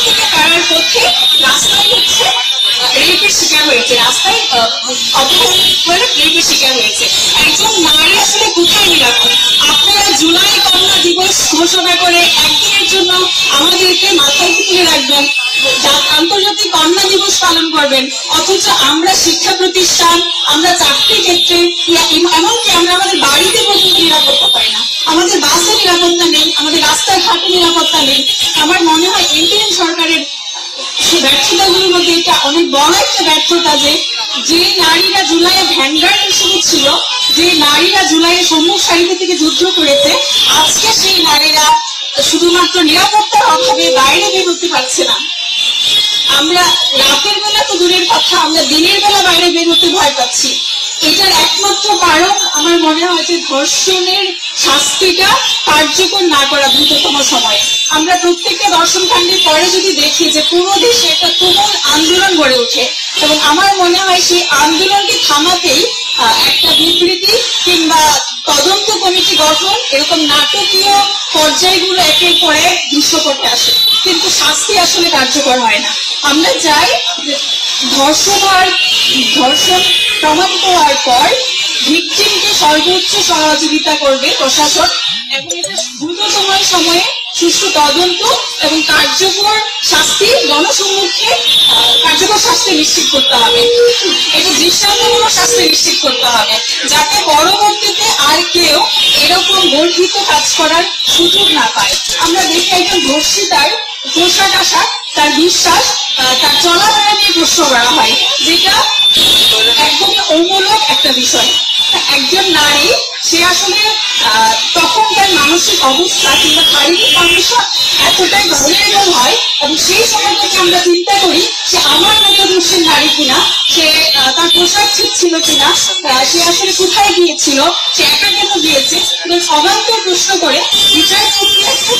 থেকে তারার পক্ষে রাস্তায় হচ্ছে রেপের শিকার হয়েছে, রাস্তায় অপহরণ করে রেপের শিকার হয়েছে। একজন নারী আসলে কোথায় নিরাপদ? আপনারা জুলাই কন্যা দিবস ঘোষণা করে একদিনের জন্য আমাদেরকে মাথায় তুলে রাখবেন, আন্তর্জাতিক কন্যা দিবস পালন করবেন, অথচ আমরা শিক্ষা প্রতিষ্ঠান, আমরা চাকরি ক্ষেত্রে, এমনকি আমরা আমাদের বাড়িতে পর্যন্ত নিরাপত্তা পাই না। আমাদের বাসে নিরাপত্তা নেই, আমাদের রাস্তায় ঘাটে নিরাপত্তা নেই। আমার মনে হয় ইন্ডিয়ান সরকারের ব্যর্থতাগুলোর মধ্যে এটা অনেক বড় একটা ব্যর্থতা, যে নারীরা জুলাইয়ে ভ্যানগার্ড হিসেবে ছিল, যে নারীরা জুলাইয়ে সম্মুখ সারিতে থেকে যুদ্ধ করেছে, আজকে সেই নারীরা শুধুমাত্র নিরাপত্তার অভাবে বাইরে বের হতে পারছে না। আমরা রাতের বেলা তো দূরের কথা, আমরা দিনের বেলা বাইরে বের হতে ভয় পাচ্ছি। এটার একমাত্র কারণ আমার মনে হয় যে ধর্ষণের শাস্তিটা কার্যকর না করা দ্রুততম সময়ে। আমরা প্রত্যেকটা ধর্ষণ কাণ্ডের পরে যদি দেখি যে পুরো দেশে একটা তুমুল আন্দোলন গড়ে ওঠে, এবং আমার মনে হয় সেই আন্দোলনকে থামাতেই একটা বিবৃতি কিংবা তদন্ত কমিটি গঠন, এরকম নাটকীয় পর্যায়গুলো একের পর এক দৃশ্যপটে আসে, কিন্তু শাস্তি আসলে কার্যকর হয় না। আমরা চাই ধর্ষণ প্রমাণিত হওয়ার পর ভিকটিমকে সর্বোচ্চ সহযোগিতা করবে প্রশাসন, এবং এটা দ্রুততম সময়ে সুষ্ঠু তদন্ত এবং কার্যকর শাস্তি, গণসম্মুখে কার্যকর শাস্তি নিশ্চিত করতে হবে। এটা দৃষ্টান্তমূলক শাস্তি নিশ্চিত করতে হবে, যাতে পরবর্তীতে আর কেউ এরকম গর্হিত কাজ করার সুযোগ না পায়। আমরা দেখি একজন ধর্ষিতার পোশাক আশাক, তার বিশ্বাস, তার চলাফেরা নিয়ে প্রশ্ন করা হয়, যেটা একদমই অমূলক একটা বিষয়। একজন নারী, সে আসলে তখন তার মানসিক অবস্থা কিংবা শারীরিক কন্ডিশন এতটাই ভয়াবহ হয়, এবং সেই সময় থেকে আমরা চিন্তা করি সে আমার মতো দুশ্চিন নারী কিনা, সে তার পোশাক ঠিক ছিল কিনা, সে আসলে কোথায় গিয়েছিল, সে একা কেন গিয়েছে, অবান্তর প্রশ্ন করে বিচার প্রক্রিয়াকে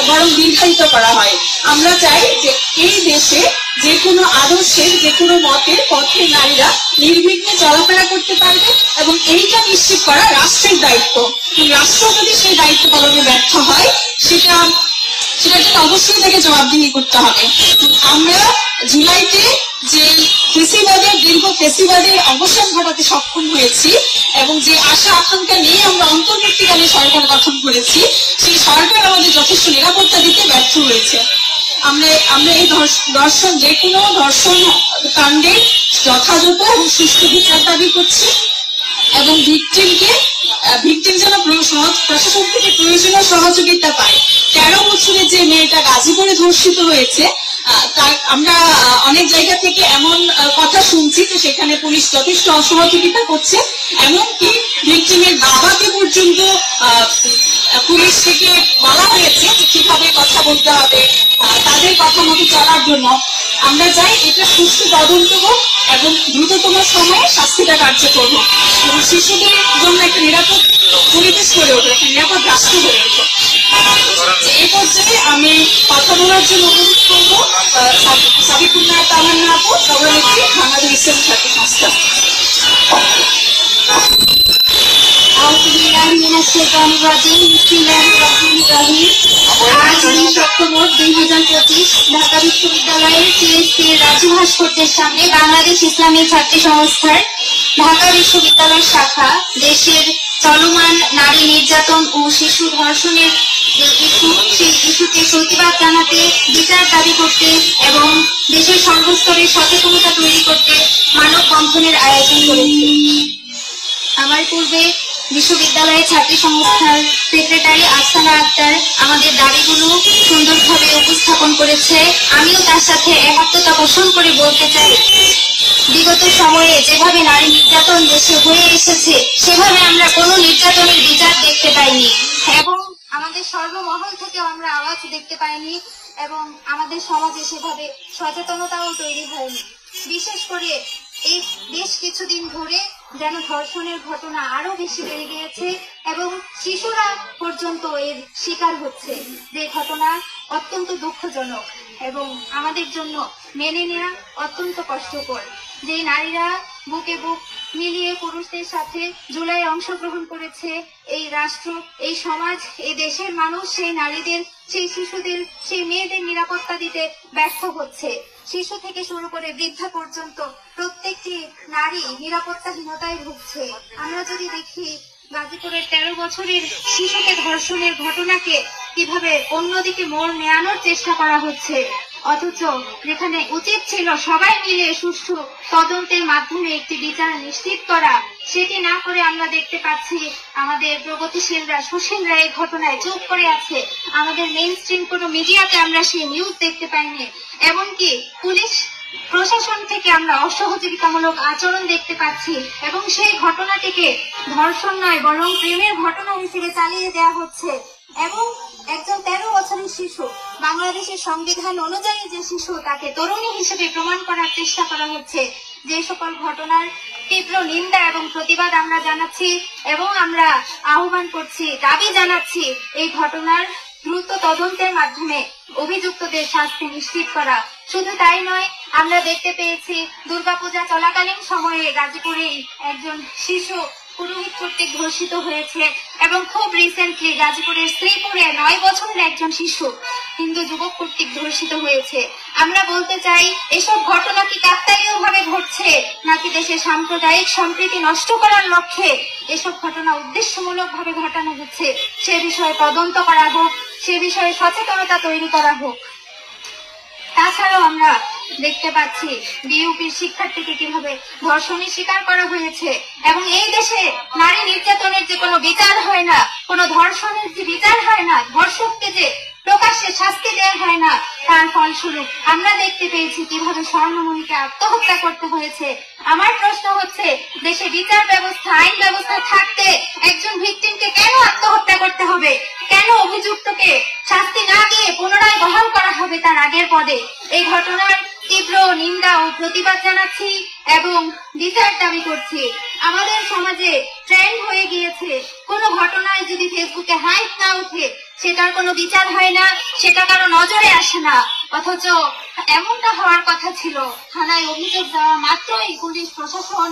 বরং দীর্ঘায়িত করা হয়। আমরা চাই যে এই দেশে যে কোনো আদর্শের, যে কোনো মতের পথে নারীরা নির্বিঘ্নে চলাফেরা করতে পারবে, এবং এইটা নিশ্চিত করা রাষ্ট্রের দায়িত্ব। রাষ্ট্র যদি সেই দায়িত্ব পালনে ব্যর্থ হয়, সেটার জন্য অবশ্যই তাকে জবাবদিহি করতে হবে। আমরা জুলাইতে যে দীর্ঘ ফেসিবাদের অবসান ঘটাতে সক্ষম হয়েছি, এবং যে আশা আকাঙ্ক্ষা নিয়ে আমরা অন্তর্বর্তীকালীন সরকার গঠন করেছি, সেই সরকার আমাদের যথেষ্ট নিরাপত্তা দিতে ব্যর্থ হয়েছে। আমরা এই যে কোনো ধর্ষণ কাণ্ডে যথাযথ এবং সুষ্ঠু বিচার দাবি করছি, এবং ভিকটিম যেন প্রশাসন থেকে প্রয়োজনীয় সহযোগিতা পায়। 13 বছরের যে মেয়েটা গাজীপুরে ধর্ষিত হয়েছে, আমরা অনেক জায়গা থেকে এমন কথা শুনছি যে সেখানে পুলিশ যথেষ্ট অসহযোগিতা করছে, এমনকি ভিকটিমের বাবাকে পর্যন্ত পুলিশ থেকে বলা হয়েছে যে কিভাবে কথা বলতে হবে, তাদের কথা মতো চলার জন্য। আমরা চাই এটা সুষ্ঠু তদন্ত হোক এবং দ্রুততম সময়ে শাস্তিটা কার্যকর হোক, এবং শিশুদের জন্য একটা নিরাপদ পরিবেশ গড়ে ওঠে, একটা নিরাপদ রাষ্ট্র গড়ে ওঠে। এই পর্যায়ে আমি কথা বলার জন্য অনুরোধ করবো সাবিকুল্লাহ তামান্না আপু, সভানেত্রী, বাংলাদেশ ইসলামী ছাত্র সংস্থা। আজ 20 অক্টোবর 2025 ঢাকা বিশ্ববিদ্যালয়ের সিএসসি রাজু ভাস্কর্যের সামনে বাংলাদেশ ইসলামী ছাত্র সংস্থার ঢাকা বিশ্ববিদ্যালয় শাখা দেশের চলমান নারী নির্যাতন ও শিশু ধর্ষণের যে ইস্যু, সেই ইস্যুতে প্রতিবাদ জানাতে, বিচার দাবি করতে এবং দেশের সর্বস্তরে সচেতনতা তৈরি করতে মানববন্ধনের আয়োজন করেছে। আমার পূর্বে বিশ্ববিদ্যালয়ের ছাত্রী সংস্থার সেক্রেটারি আফসানা আক্তার আমাদের দাবিগুলো সুন্দরভাবে উপস্থাপন করেছে। আমিও তার সাথে একত্রতা পোষণ করে বলতে চাই, বিগত সময়ে যেভাবে নারী নির্যাতন দেশে হয়ে এসেছে, সেভাবে আমরা কোনো নির্যাতনের বিচার দেখতে পাইনি, এবং আমাদের সর্বমহল থেকেও আমরা আওয়াজ দেখতে পাইনি, এবং আমাদের সমাজে সেভাবে সচেতনতাও তৈরি হয়নি। বিশেষ করে এই বেশ কিছুদিন ধরে যেন ধর্ষণের ঘটনা আরো বেশি বেড়ে গিয়েছে, এবং শিশুরা পর্যন্ত এর শিকার হচ্ছে, যে ঘটনা অত্যন্ত দুঃখজনক এবং আমাদের জন্য মেনে নেওয়া অত্যন্ত কষ্টকর। যে নারীরা বুকে বুক মিলিয়ে পুরুষদের সাথে জুলাই অংশগ্রহণ করেছে এই রাষ্ট্র, এই সমাজ, এই দেশের মানুষ সেই নারীদের, সেই শিশুদের, সেই মেয়েদের নিরাপত্তা দিতে ব্যর্থ হচ্ছে। শিশু থেকে শুরু করে বৃদ্ধা পর্যন্ত প্রত্যেকটি নারী নিরাপত্তাহীনতায় ভুগছে। আমরা যদি দেখি গাজীপুরের 13 বছরের শিশুকে ধর্ষণের ঘটনাকে কিভাবে অন্যদিকে মোড় নেয়ানোর চেষ্টা করা হচ্ছে, অথচ যেখানে উচিত ছিল সবাই মিলে সুষ্ঠু তদন্তের মাধ্যমে একটি বিচার নিশ্চিত করা, সেটি না করে আমরা দেখতে পাচ্ছি আমাদের প্রগতিশীলরা, সুশীলরা এই ঘটনায় চুপ করে আছে। আমাদের মেইন স্ট্রিম কোনো মিডিয়াতে আমরা সেই নিউজ দেখতে পাইনি। এমনকি পুলিশ প্রশাসন থেকে আমরা অসহযোগিতামূলক আচরণ দেখতে পাচ্ছি এবং সেই ঘটনাটিকে ধর্ষণ নয় বরং প্রেমের ঘটনা হিসেবে চালিয়ে দেওয়া হচ্ছে। এবং একজন 13 বছরের শিশু, বাংলাদেশের সংবিধান অনুযায়ী যে শিশু, তাকে তরুণী হিসেবে প্রমাণ করার চেষ্টা করা হচ্ছে। যে সকল ঘটনার তীব্র নিন্দা এবং প্রতিবাদ আমরা জানাচ্ছি এবং আমরা আহ্বান করছি, দাবি জানাচ্ছি এই ঘটনার দ্রুত তদন্তের মাধ্যমে অভিযুক্তদের শাস্তি নিশ্চিত করা। শুধু তাই নয়, আমরা দেখতে পেয়েছি দুর্গাপূজা চলাকালীন সময়ে গাজীপুরে একজন শিশু পুরোহিত কর্তৃক ধর্ষিত হয়েছে এবং খুব রিসেন্টলি গাজীপুরের শ্রীপুরে 9 বছরের একজন শিশু হিন্দু যুবক কর্তৃক ধর্ষিত হয়েছে। আমরা বলতে চাই, এসব ঘটনা কি কাকতালীয় ভাবে ঘটছে নাকি দেশের সাম্প্রদায়িক সম্প্রীতি নষ্ট করার লক্ষ্যে এসব ঘটনা উদ্দেশ্যমূলক ভাবে ঘটানো হচ্ছে, সে বিষয়ে তদন্ত করা হোক, সে বিষয়ে সচেতনতা তৈরি করা হোক। তাছাড়াও আমরা দেখতে পাচ্ছি বিইউপির শিক্ষার্থীকে কিভাবে ধর্ষণের শিকার করা হয়েছে এবং এই দেশে নারী নির্যাতনের যে কোনো বিচার হয় না, কোনো ধর্ষণের যে বিচার হয় না, ধর্ষককে যে প্রকাশ্যে শাস্তি দেওয়া হয় না, তার ফলস্বরূপ আমরা দেখতে পেয়েছি কিভাবে স্বর্ণমণিকে আত্মহত্যা করতে হয়েছে। আমার প্রশ্ন হচ্ছে, দেশে বিচার ব্যবস্থা, আইন ব্যবস্থা থাকতে একজন ভিকটিমকে কেন আত্মহত্যা করতে হবে? কেন অভিযুক্তকে শাস্তি না দিয়ে পুনরায় বহাল করা হবে তার আগের পদে? এই ঘটনার তীব্র নিন্দা ও প্রতিবাদ জানাচ্ছি এবং বিচার দাবি করছি। আমাদের সমাজে ট্রেন্ড হয়ে গিয়েছে, কোনো ঘটনায় যদি ফেসবুকে হাইপ না ওঠে সেটার কোনো বিচার হয় না, সেটা কারো নজরে আসে না। অথচ এমনটা হওয়ার কথা ছিল, থানায় অভিযোগ দেওয়া মাত্রই পুলিশ প্রশাসন,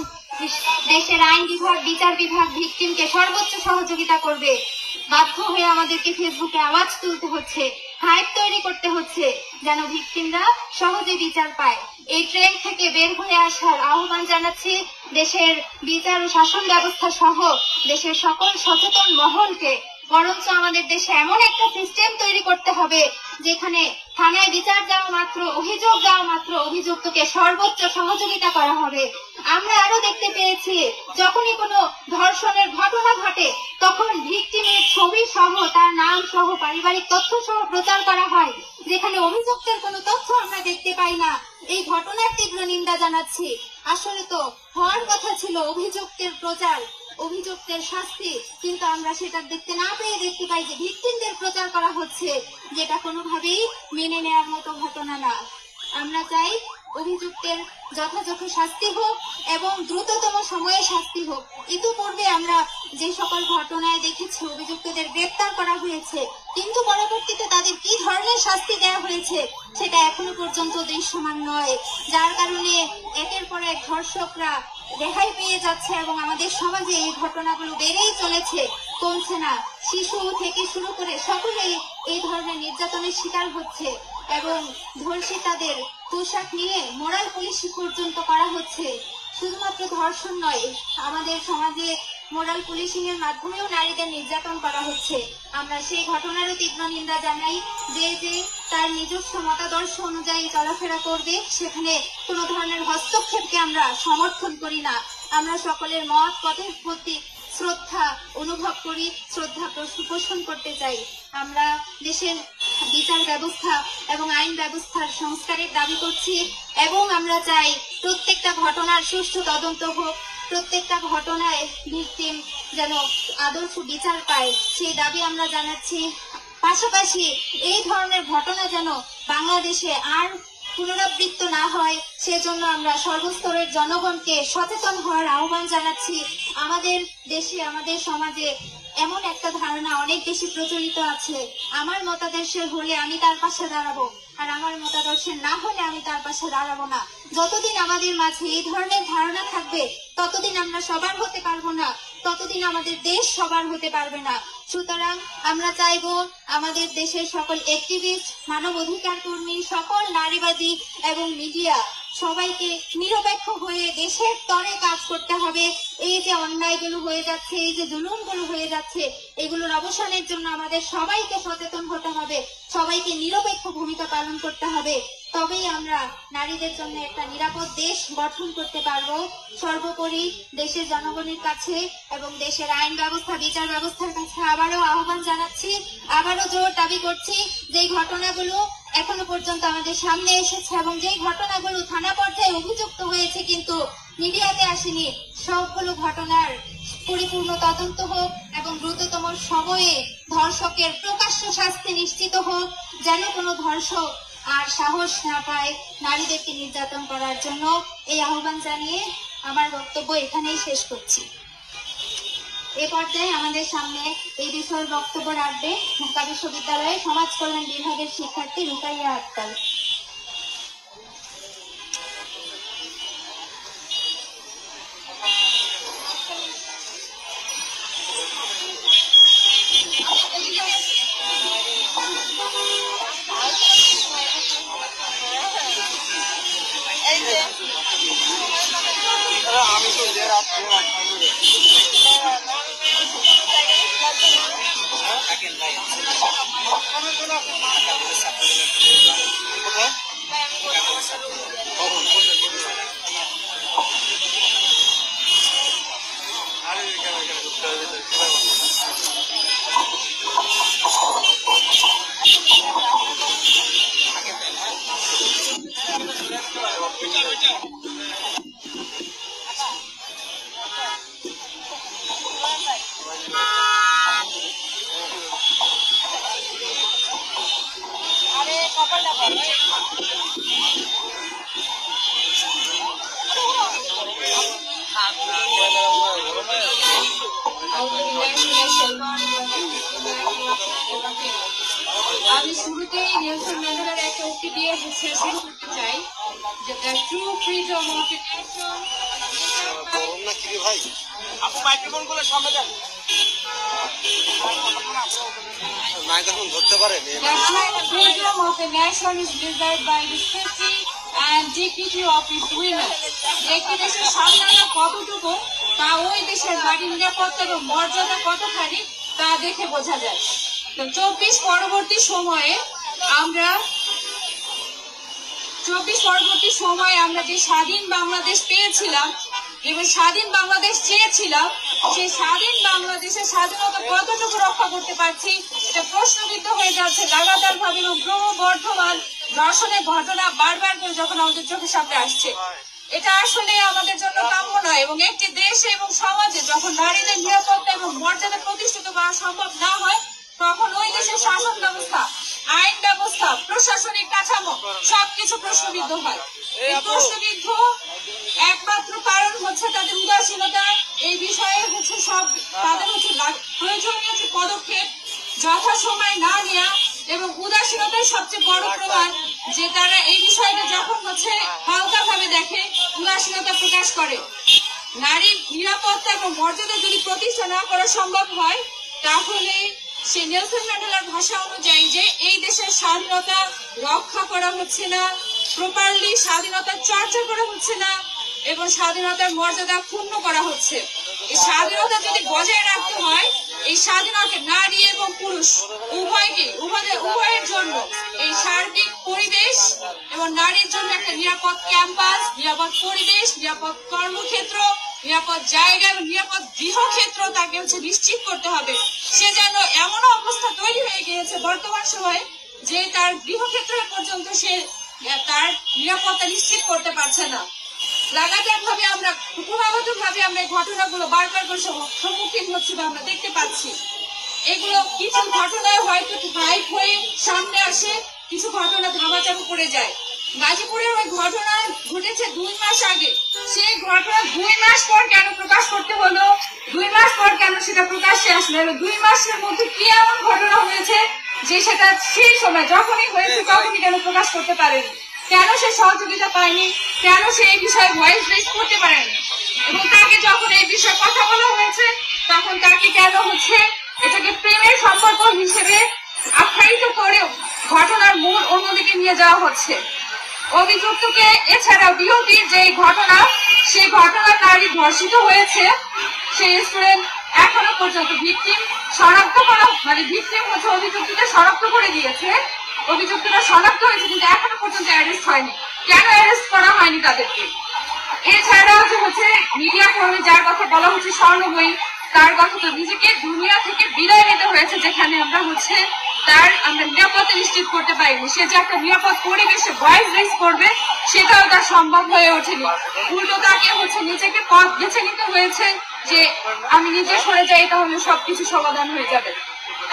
দেশের আইন বিভাগ, বিচার বিভাগ ভিকটিমকে সর্বোচ্চ সহযোগিতা করবে। বাধ্য হয়ে আমাদেরকে ফেসবুকে আওয়াজ তুলতে হচ্ছে, হাইপ তৈরি করতে হচ্ছে যেন ভিকটিমরা সহজে বিচার পায়। এই ট্রেন্ড থেকে বের হয়ে আসার আহ্বান জানাচ্ছি দেশের বিচার ও শাসন ব্যবস্থা সহ দেশের সকল সচেতন মহলকে। বরঞ্চ আমাদের দেশে এমন একটা সিস্টেম তৈরি করতে হবে যেখানে থানায় বিচার যাওয়া মাত্র, অভিযোগ যাওয়া মাত্র অভিযুক্তকে সর্বোচ্চ সহযোগিতা করা হবে। আমরা আরো দেখতে পেয়েছি, যখনই কোনো ধর্ষণের ঘটনা ঘটে তখন ভিকটিমের ছবি সহ, তার নাম সহ, পারিবারিক তথ্য সহ প্রচার করা হয়, যেখানে অভিযুক্তের কোনো তথ্য আমরা দেখতে পাই না। এই ঘটনার তীব্র নিন্দা জানাচ্ছি। আসলে তো হওয়ার কথা ছিল অভিযুক্তের প্রচার, অভিযুক্তের শাস্তি, কিন্তু আমরা সেটা দেখতে না পেয়ে দেখতে পাই যে ভিকটিমদের প্রচার করা হচ্ছে, যেটা কোনোভাবেই মেনে নেওয়ার মতো ঘটনা না। আমরা চাই অভিযুক্তের যথাযথ শাস্তি হোক এবং দ্রুততম সময়ে শাস্তি হোক। ইতিপূর্বে আমরা যে সকল ঘটনায় দেখেছি অভিযুক্তদের গ্রেপ্তার করা হয়েছে, কিন্তু পরবর্তীতে তাদের কি ধরনের শাস্তি দেওয়া হয়েছে সেটা এখনো পর্যন্ত দৃশ্যমান নয়, যার কারণে একের পর এক ধর্ষকরা রেহাই পেয়ে যাচ্ছে এবং আমাদের সমাজে এই ঘটনাগুলো বেড়েই চলেছে, কমছে না। শিশু থেকে শুরু করে সকলেই এই ধরনের নির্যাতনের শিকার হচ্ছে এবং ধর্ষিতাদের পোশাক নিয়ে মোরাল পুলিশি পর্যন্ত করা হচ্ছে। শুধুমাত্র ধর্ষণ নয়, আমাদের সমাজে মোরাল পুলিশিং এর মাধ্যমেও নারীদের নির্যাতন করা হচ্ছে। আমরা সেই ঘটনারও তীব্র নিন্দা জানাই। যে তার নিজস্ব মতাদর্শ অনুযায়ী চলাফেরা করবে, সেখানে কোনো ধরনের হস্তক্ষেপকে আমরা সমর্থন করি না। আমরা সকলের মত পথের প্রতি শ্রদ্ধা অনুভব করি, শ্রদ্ধা পোষণ করতে চাই। আমরা দেশের বিচার ব্যবস্থা এবং আইন ব্যবস্থার সংস্কারের দাবি করছি এবং আমরা চাই প্রত্যেকটা ঘটনার সুষ্ঠু তদন্ত হোক, প্রত্যেকটা ঘটনায় ভিকটিম যেন আদর্শ বিচার পায়, সেই দাবি আমরা জানাচ্ছি। পাশাপাশি এই ধরনের ঘটনা যেন বাংলাদেশে আর পুনরাবৃত্ত না হয়, সেজন্য আমরা সর্বস্তরের জনগণকে সচেতন হওয়ার আহ্বান জানাচ্ছি। আমাদের দেশে, আমাদের সমাজে এমন একটা ধারণা অনেক বেশি প্রচলিত আছে, আমার মতাদর্শের হলে আমি তার পাশে দাঁড়াবো, আর আমার মতাদর্শের না হলে আমি তার পাশে দাঁড়াবো না। যতদিন আমাদের মাঝে এই ধরনের ধারণা থাকবে ততদিন আমরা সবার হতে পারবো না, ততদিন আমাদের দেশ সবার হতে পারবে না। সুতরাং আমরা চাইবো আমাদের দেশের সকল অ্যাক্টিভিস্ট, মানব অধিকার কর্মী, সকল নারীবাদী এবং মিডিয়া সবাইকে নিরপেক্ষ হয়ে দেশের তরে কাজ করতে হবে। এই যে অন্যায়গুলো হয়ে যাচ্ছে, এই যে জুলুমগুলো হয়ে যাচ্ছে, এগুলোর অবসানের জন্য আমাদের সবাইকে সচেতন হতে হবে, সবাইকে নিরপেক্ষ ভূমিকা পালন করতে হবে। তবেই আমরা নারীদের জন্য একটা নিরাপদ দেশ গঠন করতে পারবো। সর্বোপরি দেশের জনগণের কাছে এবং দেশের আইন ব্যবস্থা, বিচার ব্যবস্থার কাছে আবারও আহ্বান জানাচ্ছি, আবারও জোর দাবি করছি, যে ঘটনাগুলো এখনো পর্যন্ত আমাদের সামনে এসেছে এবং যে ঘটনাগুলো থানা পর্যায়ে অভিযুক্ত হয়েছে কিন্তু মিডিয়াতে আসেনি, সবগুলো ঘটনার পরিপূর্ণ তদন্ত হোক এবং দ্রুততম সময়ে ধর্ষকের প্রকাশ্য শাস্তি নিশ্চিত হোক, যেন কোনো ধর্ষক আর সাহস না পায় নারীদেরকে নির্যাতন করার জন্য। এই আহ্বান জানিয়ে আমার বক্তব্য এখানেই শেষ করছি। এ পর্যায়ে আমাদের সামনে এই বিষয়ে বক্তব্য রাখবে ঢাকা বিশ্ববিদ্যালয়ের সমাজ কল্যাণ বিভাগের শিক্ষার্থী রুকাইয়া আক্তার। আমি তো আমি শুরুতেই নেলসন ম্যান্ডেলার একটা উক্তি দিয়ে শুরু করতে চাই, যে the true freedom of a nation. আপু মাইক্রোফোন গুলো সামনে দেন, মাইক্রোফোন ধরতে পারেন। The true freedom of a nation is desired by the safety and dignity of its women. একটি দেশের স্বাধীনতা কতটুকু তা ওই দেশের নারীর নিরাপত্তা এবং মর্যাদা কতখানি তা দেখে বোঝা যায়। তো 24 পরবর্তী সময়ে আমরা যে স্বাধীন বাংলাদেশ পেয়েছিলাম এবং স্বাধীন বাংলাদেশ চেয়েছিলাম, সেই স্বাধীন বাংলাদেশের স্বাধীনতা কতটুকু রক্ষা করতে পারছি এটা প্রশ্নবিদ্ধ হয়ে যাচ্ছে লাগাতার ভাবে এবং ক্রমবর্ধমান ধর্ষণের ঘটনা বারবার করে যখন আমাদের চোখের সামনে আসছে। এটা আসলে আমাদের জন্য কাম্য নয় এবং একটি দেশে এবং সমাজে যখন নারীদের নিরাপত্তা এবং মর্যাদা প্রতিষ্ঠিত করা সম্ভব না হয় তখন ওই দেশের শাসন ব্যবস্থা, আইন ব্যবস্থা, প্রশাসনিক কাঠামো সবকিছু প্রশ্নবিদ্ধ হয়। এই প্রশ্নবিদ্ধ একমাত্র কারণ হচ্ছে তাদের উদাসীনতা। এই বিষয়ে হচ্ছে তাদের প্রয়োজনীয় যে পদক্ষেপ যথাসময়ে না নেওয়া এবং উদাসীনতার সবচেয়ে বড় প্রমাণ যে তারা এই বিষয়টা যখন হচ্ছে হালকা ভাবে দেখে উদাসীনতা প্রকাশ করে। নারীর নিরাপত্তা এবং মর্যাদা যদি প্রতিষ্ঠা না করা সম্ভব হয় তাহলে সে নেলসন ম্যান্ডেলার ভাষা অনুযায়ী যে এই দেশের স্বাধীনতা রক্ষা করা হচ্ছে না, প্রপারলি স্বাধীনতার চর্চা করা হচ্ছে না এবং স্বাধীনতার মর্যাদা ক্ষুণ্ণ করা হচ্ছে। এই স্বাধীনতা যদি বজায় রাখতে হয়, এই স্বাধীনতা নারী এবং পুরুষ উভয়ের জন্য এই সার্বিক পরিবেশ এবং নারীর জন্য একটা নিরাপদ ক্যাম্পাস, নিরাপদ পরিবেশ, নিরাপদ কর্মক্ষেত্র, নিরাপদ জায়গা এবং নিরাপদ গৃহক্ষেত্র তাকে নিশ্চিত করতে হবে। সে যেন এমন অবস্থা তৈরি হয়ে গিয়েছে বর্তমান সময়ে যে তার গৃহক্ষেত্র পর্যন্ত সে তার নিরাপত্তা নিশ্চিত করতে পারছে না। লাগাতার ভাবে আমরা ক্রমাগত ভাবে আমরা এই ঘটনাগুলো বারবার করে সম্মুখীন হচ্ছি বা আমরা দেখতে পাচ্ছি। এগুলো কিছু ঘটনায় হয়তো হাইপ হয়ে সামনে আসে, কিছু ঘটনা ধামাচাপা পড়ে যায়। গাজীপুরের ওই ঘটনা ঘটেছে 2 মাস আগে, সেই ঘটনা 2 মাস পর কেন প্রকাশ করতে হলো, 2 মাস পর কেন সেটা প্রকাশ্যে আসলো, 2 মাসের মধ্যে কি এমন ঘটনা হয়েছে যে সেটা সেই সময় যখনই হয়েছে তখনই কেন প্রকাশ করতে পারেনি, কেন সে সহযোগিতা পায়নি, কেন সে এই বিষয়ে ভয়েস রেজ করতে পারেনি, এবং তাকে যখন এই বিষয়ে কথা বলা হয়েছে তখন তাকে কেন এটাকে প্রেমের সম্পর্ক হিসেবে আখ্যায়িত করেও ঘটনার মূল অন্যদিকে নিয়ে যাওয়া হচ্ছে। অভিযুক্তকে এছাড়া বিওপির যে ঘটনা, সেই ঘটনার নারী ধর্ষিত হয়েছে, সেই স্টুডেন্ট এখনো পর্যন্ত ভিকটিম শনাক্ত করা, ভিকটিম অভিযুক্তকে শনাক্ত করে দিয়েছে, অভিযুক্তরা শনাক্ত হয়েছে কিন্তু এখনো পর্যন্ত অ্যারেস্ট হয়নি। কেন অ্যারেস্ট করা হয়নি তাদেরকে? এছাড়া মিডিয়া কর্মী যার কথা বলা হচ্ছে স্বর্ণময়ী, তার কথা তো নিজেকে দুনিয়া থেকে বিদায় নিতে হয়েছে, যেখানে আমরা আমরা নিরাপত্তা নিশ্চিত করতে পারিনি। সে যে একটা নিরাপদ পরিবেশে ভয়েস রেজ করবে সেটাও তার সম্ভব হয়ে ওঠেনি। উল্টো তাকে নিজেকে পথ বেছে নিতে হয়েছে যে আমি নিজে সরে যাই, তাহলে সবকিছু সমাধান হয়ে যাবে।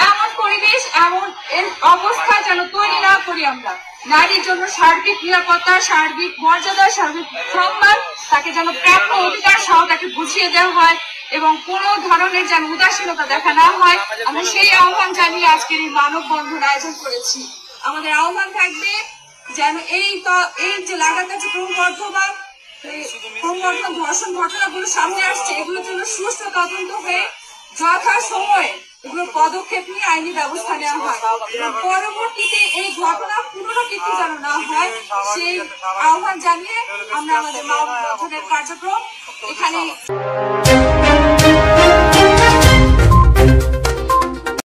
এমন পরিবেশ, এমন অবস্থা যেন তৈরি না করি আমরা। নারীর জন্য সার্বিক নিরাপত্তা, সার্বিক মর্যাদা, সার্বিক সম্মান, তাকে যেন প্রাপ্য অধিকার সহ তাকে বুঝিয়ে দেওয়া হয় এবং কোনো ধরনের যেন উদাসীনতা দেখা না হয়। আমরা সেই আহ্বান জানিয়ে আজকের এই মানববন্ধন আয়োজন করেছি। আমাদের আহ্বান থাকবে যেন এই যে লাগাতার ক্রমবর্ধমান ধর্ষণ ঘটনাগুলো সামনে আসছে, এগুলোর জন্য সুষ্ঠু তদন্ত হয়ে যথা সময়ে এগুলো পদক্ষেপ নিয়ে আইনি ব্যবস্থা নেওয়া হয় এবং পরবর্তীতে এই ঘটনা পুনরাবৃত্তি যেন না হয়, সেই আহ্বান জানিয়ে আমরা আমাদের মানববন্ধনের কার্যক্রম এখানে